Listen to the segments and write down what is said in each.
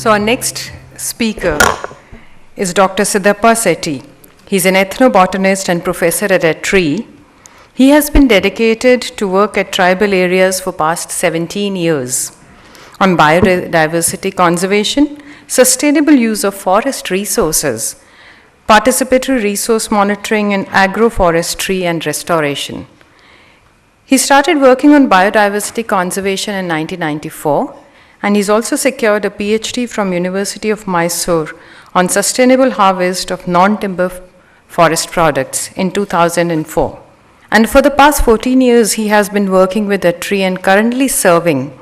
So our next speaker is Dr. Siddhappa Sethi. He's an ethnobotanist and professor at ETRI. He has been dedicated to work at tribal areas for past 17 years on biodiversity conservation, sustainable use of forest resources, participatory resource monitoring, and agroforestry and restoration. He started working on biodiversity conservation in 1994, and he's also secured a PhD from University of Mysore on sustainable harvest of non-timber forest products in 2004. And for the past 14 years, he has been working with ETRI and currently serving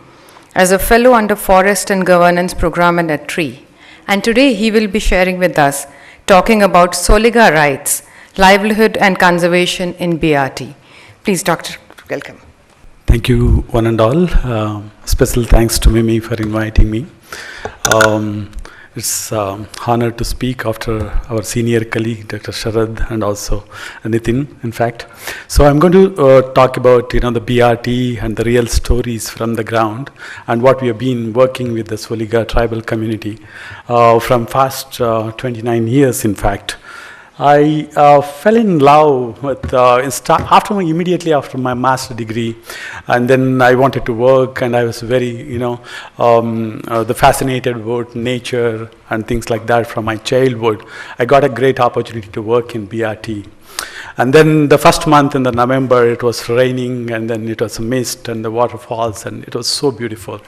as a fellow under Forest and Governance Program at ETRI. And today he will be sharing with us, talking about Soliga rights, livelihood and conservation in BRT. Please, Doctor, welcome. Thank you, one and all. Special thanks to Mimi for inviting me. It's an honor to speak after our senior colleague, Dr. Sharad, and also Nitin, in fact. So I'm going to talk about, the BRT and the real stories from the ground and what we have been working with the Soliga tribal community from past 29 years, in fact. I fell in love with immediately after my master's degree, and then I wanted to work, and I was very, fascinated about nature and things like that from my childhood. I got a great opportunity to work in BRT. And then the first month in the November, it was raining, and then it was mist and the waterfalls, and it was so beautiful.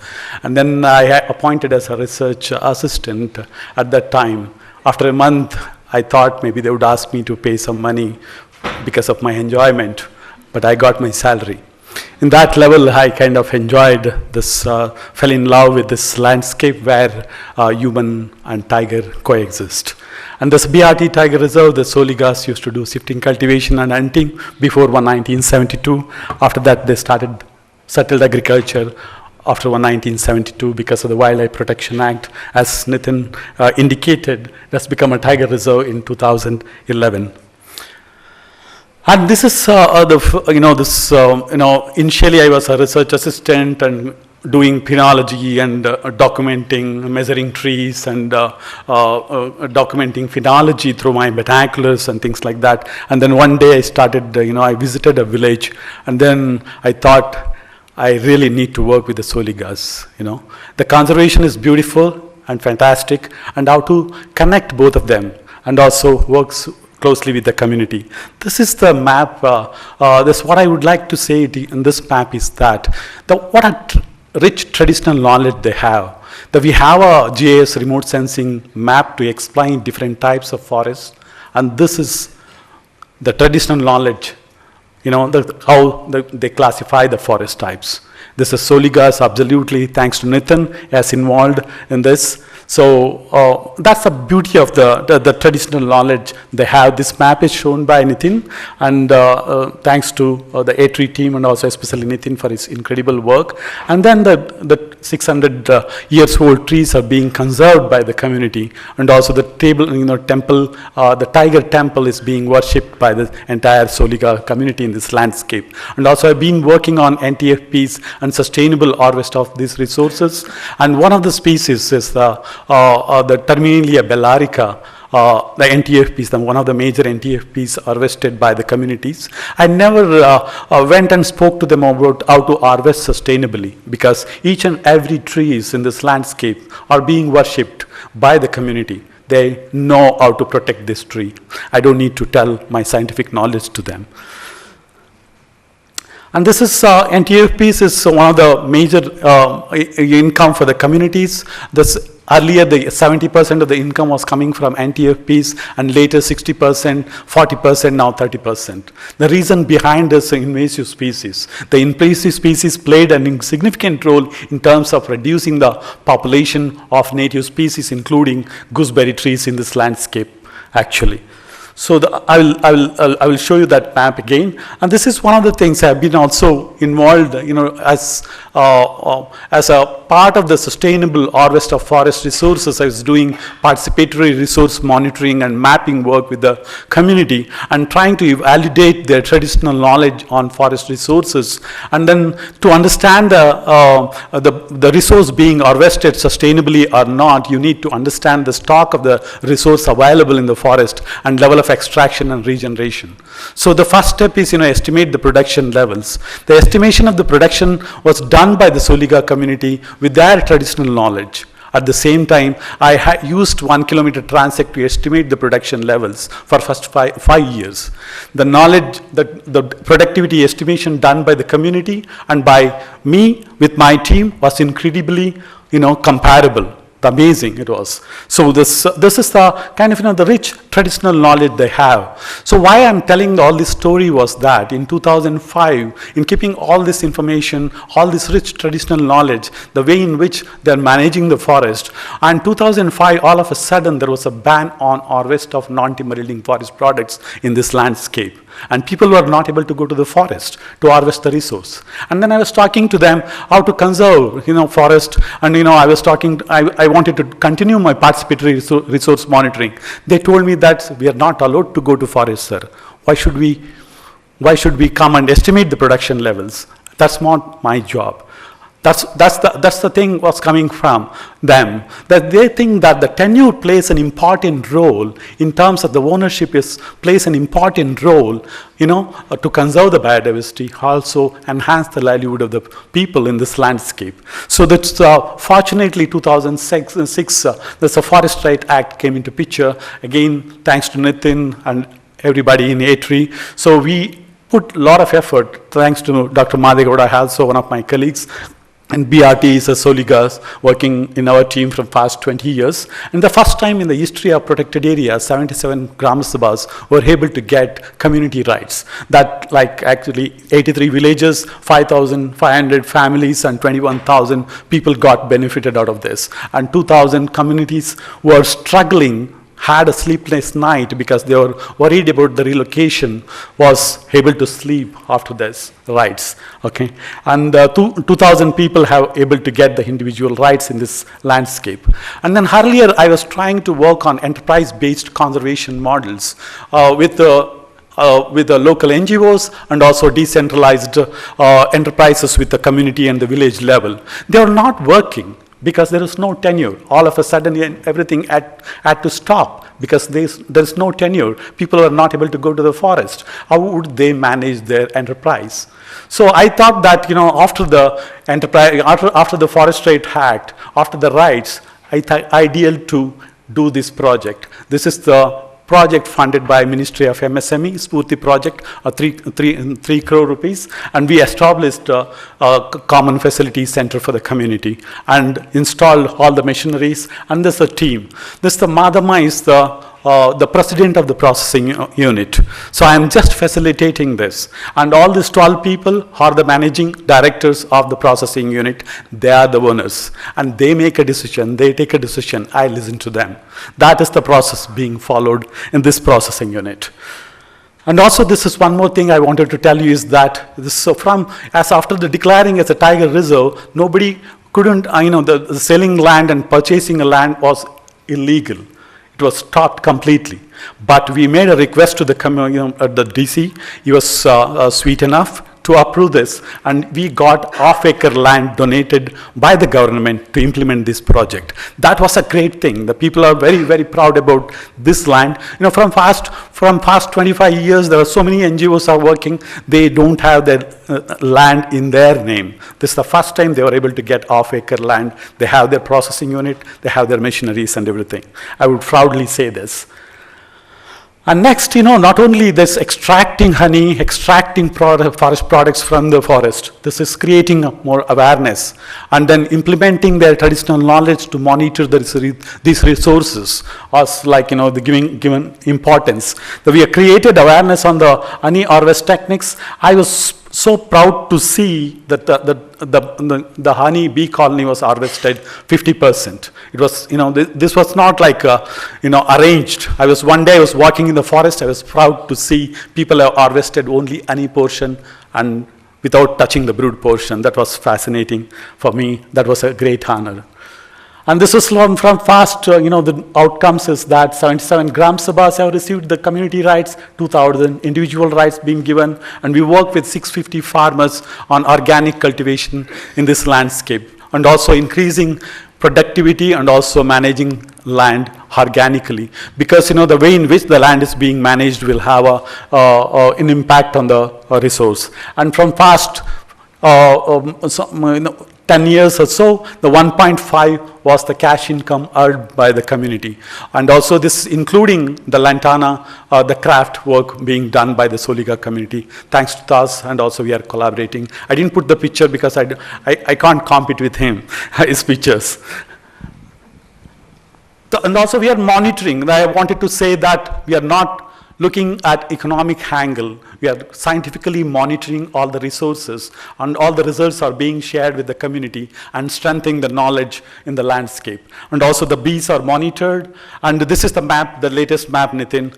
And then I appointed as a research assistant at that time. After a month, I thought maybe they would ask me to pay some money because of my enjoyment, but I got my salary. In that level, I kind of enjoyed this, fell in love with this landscape where human and tiger coexist. And this BRT Tiger Reserve, the Soligas used to do shifting cultivation and hunting before 1972. After that, they started settled agriculture after 1972 because of the Wildlife Protection Act. As Nitin indicated, it has become a tiger reserve in 2011. And this is initially I was a research assistant and doing penology and documenting, measuring trees and documenting phenology through my binoculars and things like that. And then one day I started, I visited a village, and then I thought, I really need to work with the Soligas, The conservation is beautiful and fantastic, and how to connect both of them, and also works closely with the community. This is the map. What I would like to say in this map is that what a rich traditional knowledge they have. That we have a GIS remote sensing map to explain different types of forests, and this is the traditional knowledge. How they classify the forest types. This is Soligas, absolutely, thanks to Nitin, as involved in this. So that's the beauty of the traditional knowledge they have. This map is shown by Nitin, and thanks to the ETRI team, and also especially Nitin for his incredible work. And then the 600 years old trees are being conserved by the community, and also the temple, the tiger temple is being worshipped by the entire Soliga community in this landscape. And also I've been working on NTFPs and sustainable harvest of these resources. And one of the species is the Terminalia bellarica, the NTFPs, one of the major NTFPs harvested by the communities. I never went and spoke to them about how to harvest sustainably, because each and every trees in this landscape are being worshipped by the community. They know how to protect this tree. I don't need to tell my scientific knowledge to them. And this is NTFPs is one of the major income for the communities. Earlier, the 70% of the income was coming from NTFPs, and later 60%, 40%, now 30%. The reason behind this invasive species, the invasive species played a significant role in terms of reducing the population of native species, including gooseberry trees in this landscape, actually. So I will show you that map again. And this is one of the things I've been also involved, as a part of the sustainable harvest of forest resources. I was doing participatory resource monitoring and mapping work with the community and trying to validate their traditional knowledge on forest resources. And then to understand the resource being harvested sustainably or not, you need to understand the stock of the resource available in the forest and level of extraction and regeneration. So the first step is, estimate the production levels. The estimation of the production was done by the Soliga community with their traditional knowledge. At the same time, I used 1 kilometer transect to estimate the production levels for first 5 years. The knowledge, the productivity estimation done by the community and by me with my team was incredibly, comparable. Amazing it was. So this is the kind of the rich traditional knowledge they have. So why I'm telling all this story was that in 2005, in keeping all this information, all this rich traditional knowledge, the way in which they're managing the forest, and 2005 all of a sudden there was a ban on harvest of non-timber yielding forest products in this landscape. And people were not able to go to the forest to harvest the resource. And then I was talking to them how to conserve, forest. And, I was talking, I wanted to continue my participatory resource monitoring. They told me that we are not allowed to go to forest, sir. Why should we come and estimate the production levels? That's not my job. That's the thing was coming from them, that they think that the tenure plays an important role in terms of the ownership plays an important role, to conserve the biodiversity, also enhance the livelihood of the people in this landscape. So that's fortunately 2006, the Forest Right Act came into picture, again thanks to Nitin and everybody in A3. So we put a lot of effort, thanks to Dr. Madhegowda, also one of my colleagues, and BRT is a Soligas working in our team from past 20 years. And the first time in the history of protected areas, 77 Gram Sabhas were able to get community rights. That actually 83 villages, 5,500 families and 21,000 people got benefited out of this. And 2,000 communities were struggling, had a sleepless night because they were worried about the relocation, was able to sleep after this rights. Okay, and 2,000 people have able to get the individual rights in this landscape. And then earlier I was trying to work on enterprise-based conservation models with the local NGOs and also decentralized enterprises with the community and the village level. They are not working, because there is no tenure. All of a sudden, everything had to stop because there's no tenure. People are not able to go to the forest. How would they manage their enterprise? So I thought that, after the enterprise, after the Forest Right Act, after the rights, ideal to do this project. This is the project funded by Ministry of MSME, Spurti project, 3 crore rupees, and we established a common facility center for the community and installed all the machineries, and there's a team. The Madama is the president of the processing unit. So I am just facilitating this. And all these 12 people are the managing directors of the processing unit. They are the owners. And they make a decision, they take a decision, I listen to them. That is the process being followed in this processing unit. And also this is one more thing I wanted to tell you is that after the declaring as a tiger reserve, nobody couldn't, the selling land and purchasing a land was illegal. It was stopped completely. But we made a request to the DC. He was sweet enough to approve this, and we got half-acre land donated by the government to implement this project. That was a great thing. The people are very, very proud about this land. From past 25 years, there are so many NGOs are working. They don't have their land in their name. This is the first time they were able to get half-acre land. They have their processing unit. They have their machineries and everything. I would proudly say this. And next, not only this extracting honey, extracting forest products from the forest, this is creating more awareness and then implementing their traditional knowledge to monitor these resources as the given importance. We have created awareness on the honey harvest techniques. I was so proud to see that the honey bee colony was harvested 50%. It was, this was not like, arranged. One day I was walking in the forest, I was proud to see people have harvested only honey portion and without touching the brood portion. That was fascinating for me. That was a great honor. And this is from FAST, the outcomes is that 77 Gram Sabhas have received the community rights, 2,000 individual rights being given, and we work with 650 farmers on organic cultivation in this landscape, and also increasing productivity and also managing land organically, because the way in which the land is being managed will have an impact on the resource. And from FAST, 10 years or so, the 1.5 was the cash income earned by the community. And also this including the lantana, the craft work being done by the Soliga community, thanks to us, and also we are collaborating. I didn't put the picture because I can't compete with him, his pictures. And also we are monitoring. I wanted to say that we are not looking at economic angle. We are scientifically monitoring all the resources, and all the results are being shared with the community and strengthening the knowledge in the landscape. And also the bees are monitored, and this is the map, the latest map, Nitin.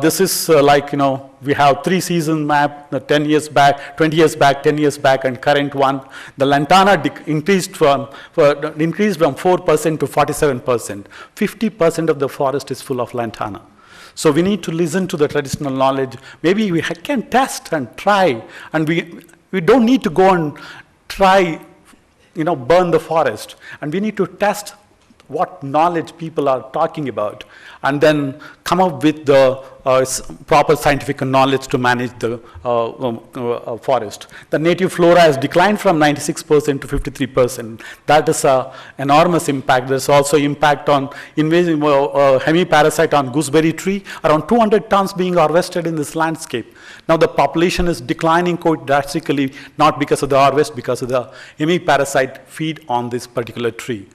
This is we have 3-season map, 10 years back, 20 years back, 10 years back, and current one. The lantana increased from 4% to 47%. 50% of the forest is full of lantana. So we need to listen to the traditional knowledge. Maybe we can test and try, and we don't need to go and try, burn the forest. And we need to test what knowledge people are talking about, and then come up with the proper scientific knowledge to manage the forest. The native flora has declined from 96% to 53%. That is an enormous impact. There's also impact on invasive hemiparasite on gooseberry tree, around 200 tons being harvested in this landscape. Now the population is declining quite drastically, not because of the harvest, because of the hemiparasite feed on this particular tree.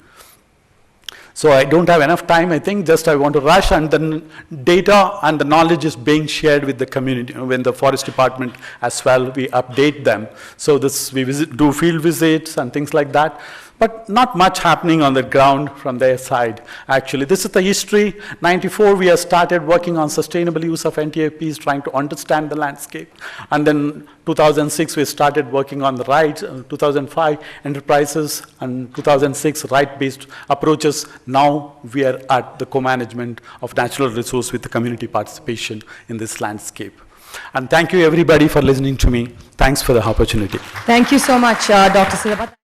So I don't have enough time, I think, just I want to rush, and then data and the knowledge is being shared with the community. When the forest department as well, we update them. So we do field visits and things like that. But not much happening on the ground from their side, actually. This is the history. 94, we have started working on sustainable use of NTIPs, trying to understand the landscape. And then 2006, we started working on the rights. 2005, enterprises, and 2006, right-based approaches. Now we are at the co-management of natural resource with the community participation in this landscape. And thank you, everybody, for listening to me. Thanks for the opportunity. Thank you so much, Dr. Siddharpa.